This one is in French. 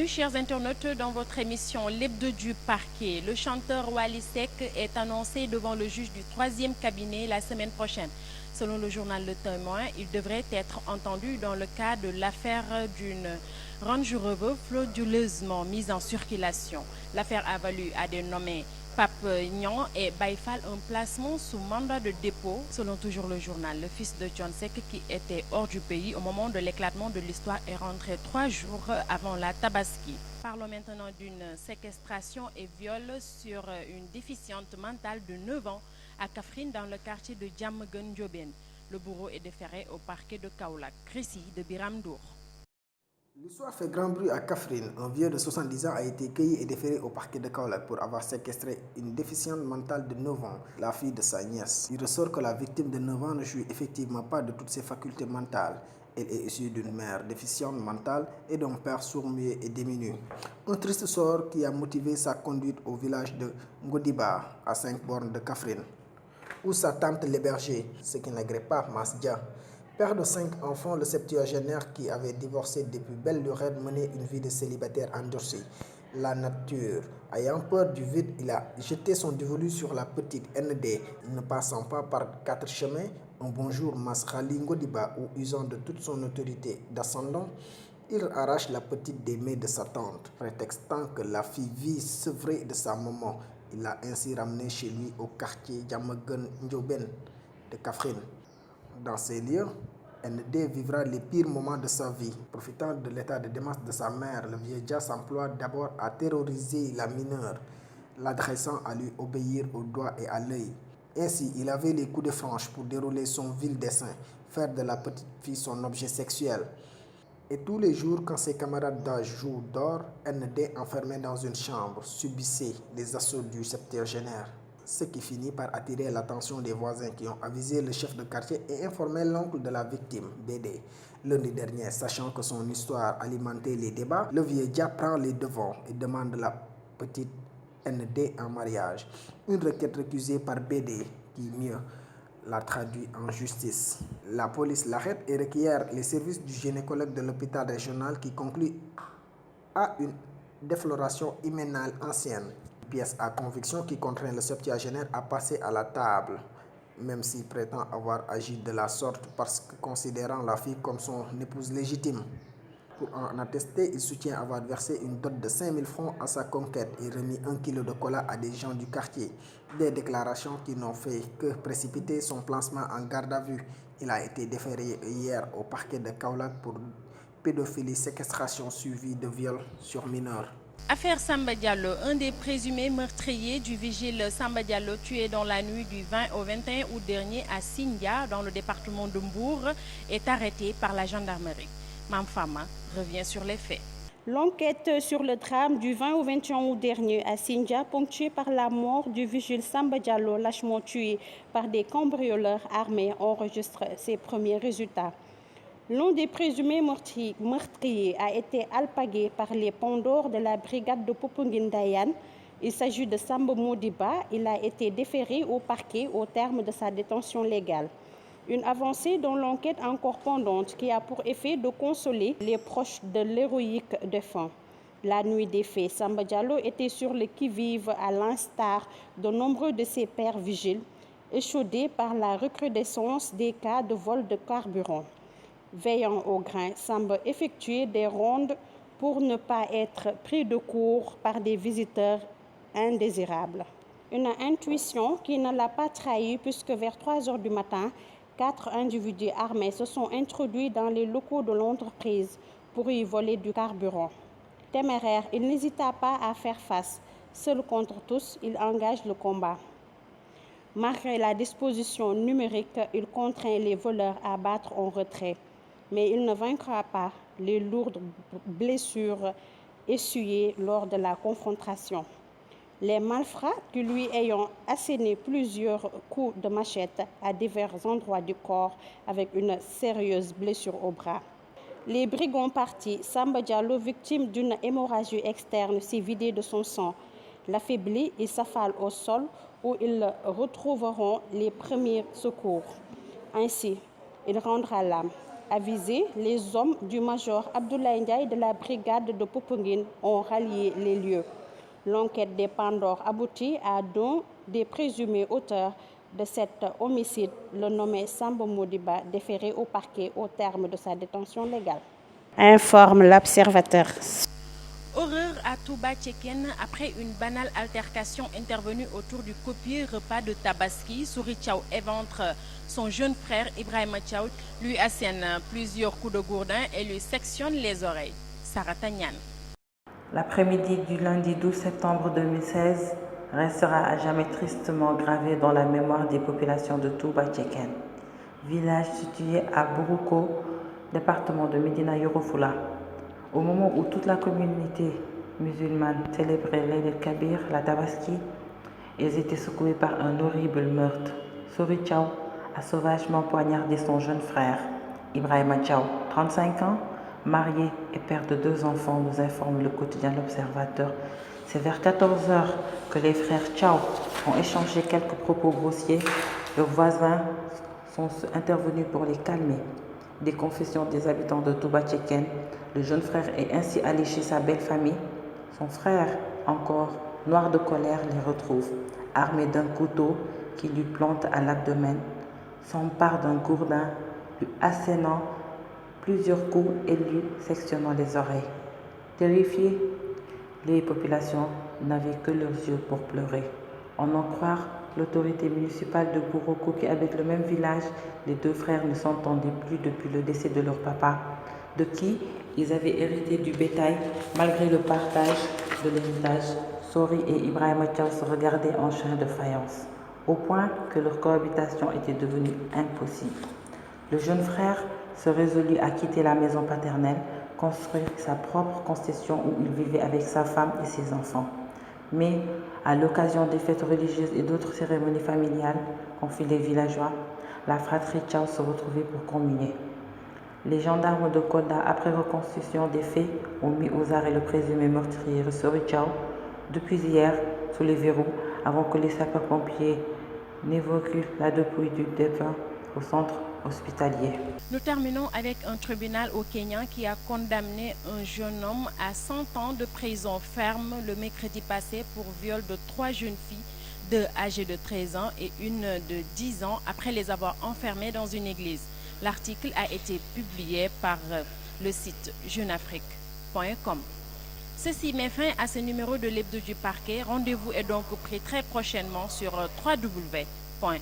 chers internautes, dans votre émission L'Hebdo du parquet. Le chanteur Wally Seck est annoncé devant le juge du 3e cabinet la semaine prochaine. Selon le journal Le Témoin, il devrait être entendu dans le cas de l'affaire d'une Range Rover frauduleusement mise en circulation. L'affaire a valu à des nommés Pape Niang et Baïfal un placement sous mandat de dépôt. Selon toujours le journal, le fils de John Seck, qui était hors du pays au moment de l'éclatement de l'histoire, est rentré 3 jours avant la Tabaski. Parlons maintenant d'une séquestration et viol sur une déficiente mentale de 9 ans à Kaffrine, dans le quartier de Diamaguène Ndiobène. Le bourreau est déféré au parquet de Kaolack. Récit de Biram Ndour. L'histoire fait grand bruit à Kaffrine. Un vieux de 70 ans a été cueilli et déféré au parquet de Kaolack pour avoir séquestré une déficiente mentale de 9 ans, la fille de sa nièce. Il ressort que la victime de 9 ans ne jouit effectivement pas de toutes ses facultés mentales. Elle est issue d'une mère déficiente mentale et d'un père sourd-muet et démuni. Un triste sort qui a motivé sa conduite au village de Ngodiba, à 5 bornes de Kaffrine, où sa tante l'hébergeait, ce qui n'agrée pas Masdia. Père de 5 enfants, le septuagénaire qui avait divorcé depuis belle lurette menait une vie de célibataire endurcie. La nature, ayant peur du vide, il a jeté son dévolu sur la petite ND, ne passant pas par 4 chemins. Un bonjour Masrali Ngodiba, ou usant de toute son autorité d'ascendant, il arrache la petite des mains de sa tante, prétextant que la fille vit sevrée de sa maman. Il l'a ainsi ramenée chez lui au quartier Diamaguène Ndiobène de Kaffrine. Dans ces lieux, ND vivra les pires moments de sa vie. Profitant de l'état de démence de sa mère, le vieux Dia s'emploie d'abord à terroriser la mineure, l'adressant à lui obéir au doigt et à l'œil. Ainsi, il avait les coups de franche pour dérouler son vil dessein, faire de la petite fille son objet sexuel. Et tous les jours, quand ses camarades d'âge jouent d'or, ND, enfermé dans une chambre, subissait les assauts du septuagénaire. Ce qui finit par attirer l'attention des voisins qui ont avisé le chef de quartier et informé l'oncle de la victime, Bédé. Lundi dernier, sachant que son histoire alimentait les débats, le vieux Dia prend les devants et demande la petite ND en mariage. Une requête récusée par Bédé, qui mieux la traduit en justice. La police l'arrête et requiert les services du gynécologue de l'hôpital régional, qui conclut à une défloration hyménale ancienne. Pièce à conviction qui contraint le septuagénaire à passer à la table, même s'il prétend avoir agi de la sorte parce que considérant la fille comme son épouse légitime. Pour en attester, il soutient avoir versé une dot de 5 000 francs à sa conquête et remis 1 kilo de cola à des gens du quartier. Des déclarations qui n'ont fait que précipiter son placement en garde à vue. Il a été déféré hier au parquet de Kaolack pour pédophilie, séquestration suivie de viol sur mineurs. Affaire Samba Diallo, un des présumés meurtriers du vigile Samba Diallo, tué dans la nuit du 20 au 21 août dernier à Sindia, dans le département de Mbour, est arrêté par la gendarmerie. Mamfama revient sur les faits. L'enquête sur le drame du 20 au 21 août dernier à Sindia, ponctuée par la mort du vigile Samba Diallo, lâchement tué par des cambrioleurs armés, enregistre ses premiers résultats. L'un des présumés meurtriers a été alpagué par les pendors de la brigade de Popenguine Dayan. Il s'agit de Samba Modiba. Il a été déféré au parquet au terme de sa détention légale. Une avancée dans l'enquête encore pendante qui a pour effet de consoler les proches de l'héroïque défunt. La nuit des faits, Samba Diallo était sur le qui-vive à l'instar de nombreux de ses pairs vigiles, échaudés par la recrudescence des cas de vol de carburant. Veillant au grain, Samba effectuait des rondes pour ne pas être pris de court par des visiteurs indésirables. Une intuition qui ne l'a pas trahi, puisque vers 3 heures du matin, 4 individus armés se sont introduits dans les locaux de l'entreprise pour y voler du carburant. Téméraire, il n'hésita pas à faire face. Seul contre tous, il engage le combat. Malgré la disposition numérique, il contraint les voleurs à battre en retrait. Mais il ne vaincra pas les lourdes blessures essuyées lors de la confrontation. Les malfrats, qui lui ayant asséné plusieurs coups de machette à divers endroits du corps avec une sérieuse blessure au bras. Les brigands partis, Samba Diallo, victime d'une hémorragie externe, s'est vidé de son sang. L'affaibli, il s'affale au sol où ils retrouveront les premiers secours. Ainsi, il rendra l'âme. Avisés, les hommes du major Abdoulaye Ndiaye de la brigade de Popenguine ont rallié les lieux. L'enquête des Pandores aboutit à deux des présumés auteurs de cet homicide, le nommé Samba Modiba, déféré au parquet au terme de sa détention légale. Informe l'Observateur. Horreur à Touba Tcheken après une banale altercation intervenue autour du copieux repas de Tabaski. Souri Tchao éventre son jeune frère Ibrahima Tchao, lui assène plusieurs coups de gourdin et lui sectionne les oreilles. Sarah Tagnan. L'après-midi du lundi 12 septembre 2016 restera à jamais tristement gravé dans la mémoire des populations de Touba Tcheken, village situé à Bourouko, département de Médina Yoro Fula. Au moment où toute la communauté musulmane célébrait l'Eid el-Kabir, la Tabaski, ils étaient secoués par un horrible meurtre. Souri Tchao a sauvagement poignardé son jeune frère, Ibrahima Tchao, 35 ans, marié et père de 2 enfants, nous informe le quotidien L'Observateur. C'est vers 14 h que les frères Tchao ont échangé quelques propos grossiers. Leurs voisins sont intervenus pour les calmer. Des confessions des habitants de Touba Tcheken, le jeune frère est ainsi allé chez sa belle famille. Son frère, encore noir de colère, les retrouve, armé d'un couteau qui lui plante à l'abdomen, s'empare d'un gourdin, lui assénant plusieurs coups et lui sectionnant les oreilles. Terrifiées, les populations n'avaient que leurs yeux pour pleurer. En croire l'autorité municipale de Bourouko qui habite le même village, les 2 frères ne s'entendaient plus depuis le décès de leur papa, de qui ils avaient hérité du bétail malgré le partage de l'héritage. Sori et Ibrahima Tchao se regardaient en chien de faïence, au point que leur cohabitation était devenue impossible. Le jeune frère se résolut à quitter la maison paternelle, construire sa propre concession où il vivait avec sa femme et ses enfants. Mais à l'occasion des fêtes religieuses et d'autres cérémonies familiales, confient les villageois, la fratrie Tchao se retrouvait pour communier. Les gendarmes de Kolda, après reconstitution des faits, ont mis aux arrêts le présumé meurtrier Souri Tchao depuis hier sous les verrous avant que les sapeurs-pompiers n'évoquent la dépouille du défunt au centre hospitalier. Nous terminons avec un tribunal au Kenya qui a condamné un jeune homme à 100 ans de prison ferme le mercredi passé pour viol de 3 jeunes filles, 2 âgées de 13 ans et une de 10 ans après les avoir enfermées dans une église. L'article a été publié par le site jeuneafrique.com. Ceci met fin à ce numéro de l'Hebdo du Parquet. Rendez-vous est donc pris très prochainement sur www.igfm.sn.